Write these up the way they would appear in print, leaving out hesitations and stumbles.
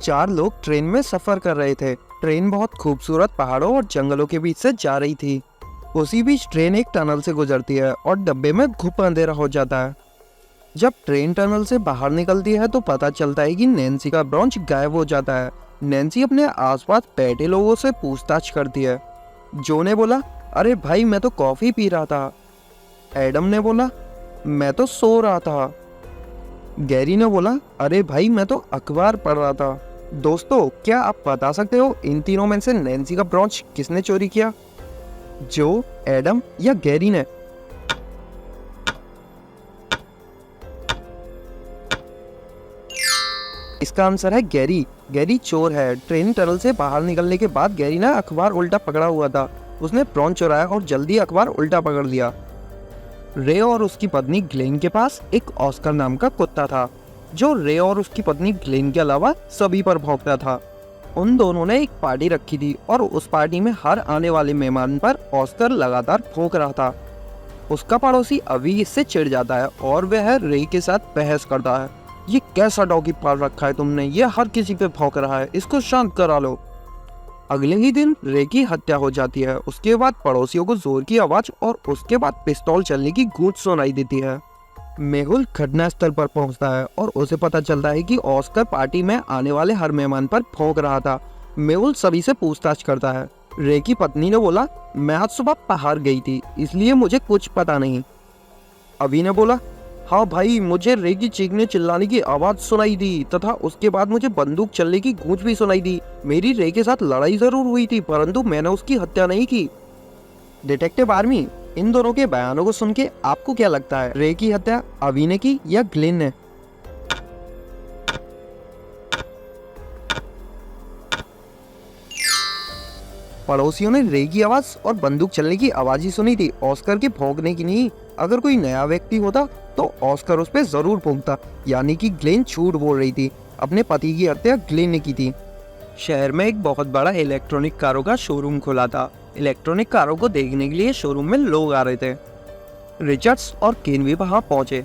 चार लोग ट्रेन में सफर कर रहे थे। ट्रेन बहुत खूबसूरत पहाड़ों और जंगलों के बीच से जा रही थी। उसी बीच ट्रेन एक टनल से गुजरती है और डब्बे में घुप अंधेरा हो जाता है। जब ट्रेन टनल से बाहर निकलती है तो पता चलता है कि नैन्सी का ब्रोंच गायब हो जाता है। नैन्सी अपने आसपास बैठे लोगों से पूछताछ करती है। जो ने बोला, अरे भाई मैं तो कॉफी पी रहा था। एडम ने बोला, मैं तो सो रहा था। गैरी ने बोला, अरे भाई मैं तो अखबार पढ़ रहा था। दोस्तों, क्या आप बता सकते हो इन तीनों में से नैन्सी का ब्रोंच किसने चोरी किया? जो, एडम या गैरी ने? इसका आंसर है गैरी। गैरी चोर है। ट्रेन टनल से बाहर निकलने के बाद गैरी ने अखबार उल्टा पकड़ा हुआ था। उसने ब्रोंच चुराया और जल्दी अखबार उल्टा पकड़ लिया। रे और उसकी पत्नी ग्लेन के पास एक ऑस्कर नाम का कुत्ता था, जो रे और उसकी पत्नी ग्लेन के अलावा सभी पर भौंकता था। उन दोनों ने एक पार्टी रखी थी और उस पार्टी में हर आने वाले मेहमान पर ऑस्कर लगातार भौंक रहा था। उसका पड़ोसी अभी इससे चिढ़ जाता है और वह रे के साथ बहस करता है। ये कैसा डॉगी पाल रखा है तुमने? ये हर किसी पे भौंक रहा है, इसको शांत करा लो। अगले ही दिन रे की हत्या हो जाती है। उसके बाद पड़ोसियों को जोर की आवाज और उसके बाद पिस्तौल चलने की गूंज सुनाई देती है। मेहुल घटनास्थल पर पहुंचता है और उसे पता चलता है कि ऑस्कर पार्टी में आने वाले हर मेहमान पर भौंक रहा था। मेहुल सभी से पूछताछ करता है। रे की पत्नी ने बोला, मैं आज सुबह बाहर गई थी, इसलिए मुझे कुछ पता नहीं। अभी ने बोला, हाँ भाई, मुझे रे की चीखने चिल्लाने की आवाज सुनाई दी तथा उसके बाद मुझे बंदूक चलने की गूंज भी सुनाई दी। मेरी रे के साथ लड़ाई जरूर हुई थी, परंतु मैंने उसकी हत्या नहीं की। डिटेक्टिव आर्मी, इन दोनों के बयानों को सुन के आपको क्या लगता है, रे की हत्या अभी ने की या ग्लेन ने? पड़ोसियों ने रे की आवाज और बंदूक चलने की आवाज ही सुनी थी, ऑस्कर के भौंकने की नहीं। अगर कोई नया व्यक्ति होता तो ऑस्कर उस पर जरूर भौंकता, यानी कि ग्लेन झूठ बोल रही थी। अपने पति की हत्या ग्लेन ने की थी। शहर में एक बहुत बड़ा इलेक्ट्रॉनिक कारों का शोरूम खुला था। इलेक्ट्रॉनिक कारों को देखने के लिए शोरूम में लोग आ रहे थे। रिचर्ड्स और केन भी वहां पहुंचे।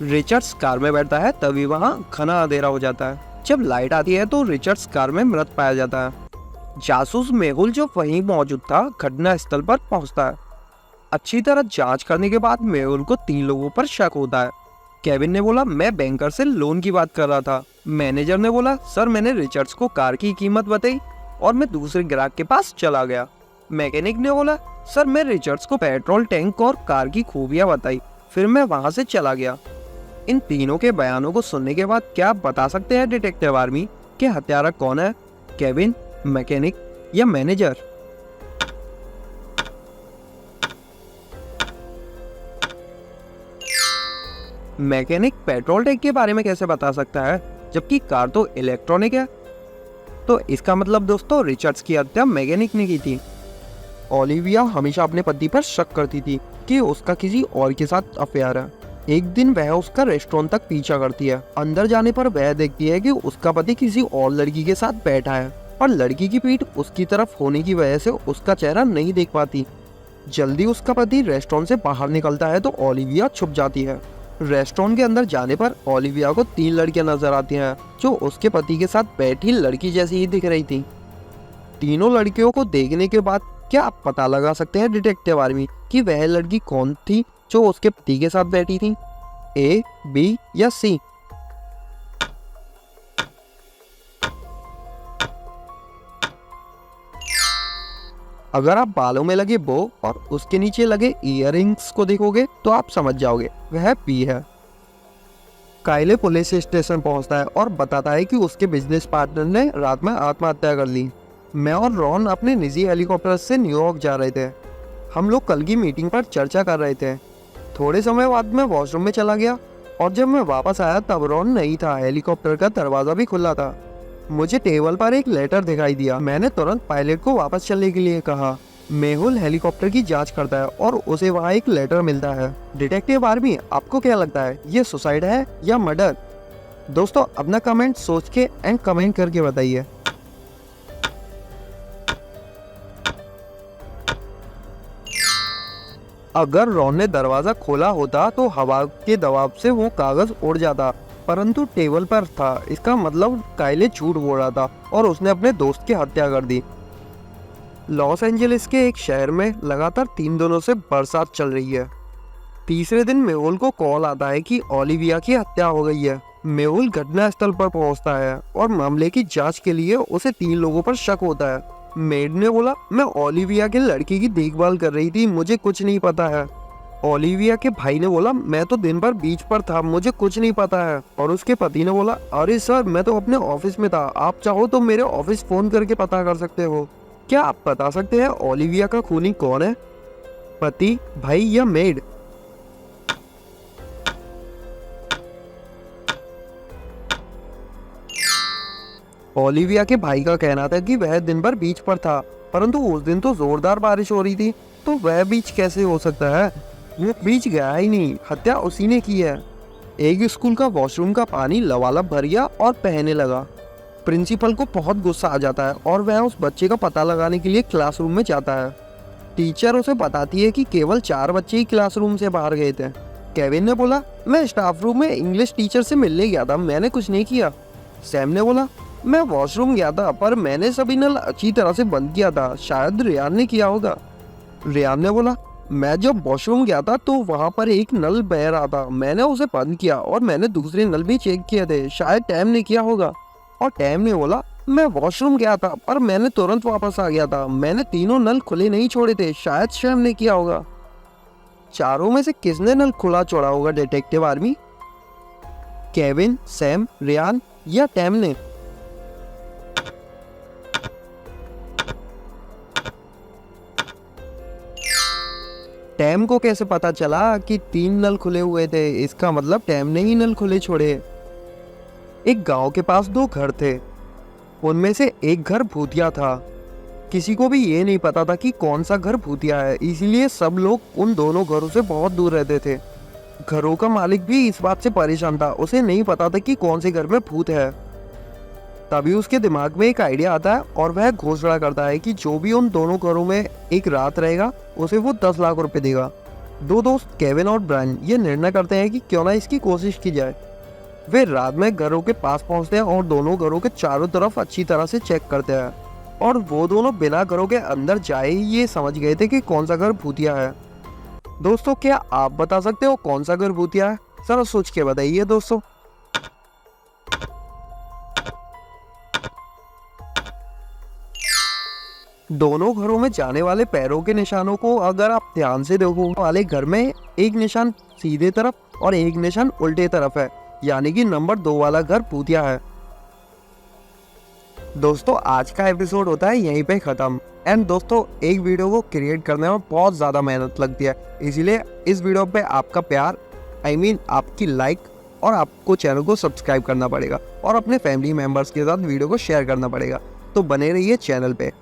रिचर्ड्स कार में बैठता है, तभी वहां घना अंधेरा हो जाता है। जब लाइट आती है तो रिचर्ड्स कार में मृत पाया जाता है। जासूस मेहुल, जो वहीं मौजूद था, घटना स्थल पर पहुंचता है। अच्छी तरह जांच करने के बाद मेहुल को 3 लोगों पर शक होता है। केविन ने बोला, मैं बैंकर से लोन की बात कर रहा था। मैनेजर ने बोला, सर मैंने रिचर्ड्स को कार की कीमत बताई और मैं दूसरे ग्राहक के पास चला गया। मैकेनिक ने बोला, सर मैं रिचर्ड्स को पेट्रोल टैंक और कार की खूबियां बताई, फिर मैं वहां से चला गया। इन तीनों के बयानों को सुनने के बाद क्या आप बता सकते हैं डिटेक्टिव आर्मी कि हत्यारा कौन है, केविन, मैकेनिक या मैनेजर? मैकेनिक पेट्रोल टैंक के बारे में कैसे बता सकता है, जबकि कार तो इलेक्ट्रॉनिक है? तो इसका मतलब दोस्तों, रिचर्ड्स की हत्या मैकेनिक ने की थी। ओलिविया हमेशा अपने पति पर शक करती थी कि उसका किसी और के साथ अफेयर है। एक दिन वह उसका रेस्टोरेंट तक पीछा करती है। अंदर जाने पर वह देखती है कि उसका पति किसी और लड़की के साथ बैठा है और लड़की की पीठ उसकी तरफ होने की वजह से उसका चेहरा नहीं देख पाती। जल्दी उसका पति रेस्टोरेंट से बाहर निकलता है तो ओलिविया छुप जाती है। रेस्टोरेंट के अंदर जाने पर ओलिविया को 3 लड़कियां नजर आती हैं, जो उसके पति के साथ बैठी लड़की जैसी ही दिख रही थी। तीनों लड़कियों को देखने के बाद क्या आप पता लगा सकते हैं डिटेक्टिव आर्मी कि वह लड़की कौन थी जो उसके पति के साथ बैठी थी? ए, बी या सी? अगर आप बालों में लगे बो और उसके नीचे लगे इयररिंग्स को देखोगे तो आप समझ जाओगे वह बी है। काइले पुलिस स्टेशन पहुंचता है और बताता है कि उसके बिजनेस पार्टनर ने रात में आत्महत्या कर ली। मैं और रॉन अपने निजी हेलीकॉप्टर से न्यूयॉर्क जा रहे थे। हम लोग कल की मीटिंग पर चर्चा कर रहे थे। थोड़े समय बाद मैं वॉशरूम में चला गया और जब मैं वापस आया तब रॉन नहीं था। हेलीकॉप्टर का दरवाजा भी खुला था। मुझे टेबल पर एक लेटर दिखाई दिया। मैंने तुरंत पायलट को वापस चलने के लिए कहा। मेहुल हेलीकॉप्टर की जांच करता है और उसे वहाँ एक लेटर मिलता है। डिटेक्टिव आर्मी, आपको क्या लगता है, ये सुसाइड है या मर्डर? दोस्तों, अपना कमेंट सोच के एंड कमेंट करके बताइए। अगर रॉन ने दरवाजा खोला होता तो हवा के दबाव से वो कागज उड़ जाता परंतु टेबल पर था, इसका मतलब काइले झूठ बोल रहा था और उसने अपने दोस्त की हत्या कर दी। लॉस एंजलिस के एक शहर में लगातार 3 दिनों से बरसात चल रही है। तीसरे दिन मेहुल को कॉल आता है कि ओलिविया की हत्या हो गई है। मेहुल घटनास्थल पर पहुंचता है और मामले की जांच के लिए उसे 3 लोगों पर शक होता है। मेड ने बोला, मैं ओलिविया के लड़की की देखभाल कर रही थी, मुझे कुछ नहीं पता है। ओलिविया के भाई ने बोला, मैं तो दिन भर बीच पर था, मुझे कुछ नहीं पता है। और उसके पति ने बोला, अरे सर, मैं तो अपने ऑफिस में था, आप चाहो तो मेरे ऑफिस फोन करके पता कर सकते हो। क्या आप बता सकते हैं ओलिविया का खूनी कौन है? पति, भाई या मेड? ओलिविया के भाई का कहना था कि वह दिन भर बीच पर था, परंतु उस दिन तो जोरदार बारिश हो रही थी, तो वह बीच कैसे हो सकता है? वो बीच गया ही नहीं, हत्या उसी ने की है। एक स्कूल का वॉशरूम का पानी लबालब भर गया और बहने लगा। प्रिंसिपल को बहुत गुस्सा आ जाता है और वह उस बच्चे का पता लगाने के लिए क्लासरूम में जाता है। टीचर उसे बताती है कि केवल 4 बच्चे ही क्लासरूम से बाहर गए थे। केविन ने बोला, मैं स्टाफ रूम में इंग्लिश टीचर से मिलने गया था, मैंने कुछ नहीं किया। सैम ने बोला, मैं वॉशरूम गया था पर मैंने सभी नल अच्छी तरह से बंद किया था, शायद रियान ने किया होगा। रियान ने बोला, मैं जब वॉशरूम गया था तो वहां पर एक नल बह रहा था, मैंने उसे बंद किया और मैंने दूसरे नल भी चेक किए थे, शायद टैम ने किया होगा। और टैम ने बोला, मैं वॉशरूम गया था पर मैंने तुरंत वापस आ गया था, मैंने तीनों नल खुले नहीं छोड़े थे, शायद शैम ने किया होगा। चारों में से किसने नल खुला छोड़ा होगा detective army? Kevin, Sam, Ryan या टैम ने? टैम को कैसे पता चला कि 3 नल खुले हुए थे? इसका मतलब टैम ने ही नल खुले छोड़े। एक गांव के पास 2 घर थे, उनमें से एक घर भूतिया था। किसी को भी ये नहीं पता था कि कौन सा घर भूतिया है, इसीलिए सब लोग उन दोनों घरों से बहुत दूर रहते थे। घरों का मालिक भी इस बात से परेशान था, उसे नहीं पता था कि कौन से घर में भूत है। तभी उसके दिमाग में एक आइडिया आता है और वह घोषणा करता है कि जो भी उन दोनों घरों में एक रात रहेगा उसे वो 10 लाख रुपए देगा। 2 दोस्त केविन और ब्रायन ये निर्णय करते हैं कि क्यों ना इसकी कोशिश की जाए। वे रात में घरों के पास पहुंचते हैं और दोनों घरों के चारों तरफ अच्छी तरह से चेक करते हैं, और वो दोनों बिना घरों के अंदर जाए ही ये समझ गए थे कि कौन सा घर भूतिया है। दोस्तों, क्या आप बता सकते हो कौन सा घर भूतिया है? जरा सोच के बताइए दोस्तों। दोनों घरों में जाने वाले पैरों के निशानों को अगर आप ध्यान से देखो, वाले घर में एक निशान सीधे तरफ और एक निशान उल्टे तरफ है, यानी कि नंबर 2 वाला घर भूतिया है। दोस्तों, आज का एपिसोड होता है यहीं पे खत्म। एंड दोस्तों, एक वीडियो को क्रिएट करने में बहुत ज़्यादा मेहनत लगती है, इसीलिए इस वीडियो पे आपका प्यार, आपकी लाइक, और आपको चैनल को सब्सक्राइब करना पड़ेगा और अपने फैमिली मेम्बर्स के साथ वीडियो को शेयर करना पड़ेगा। तो बने रहिए चैनल पे।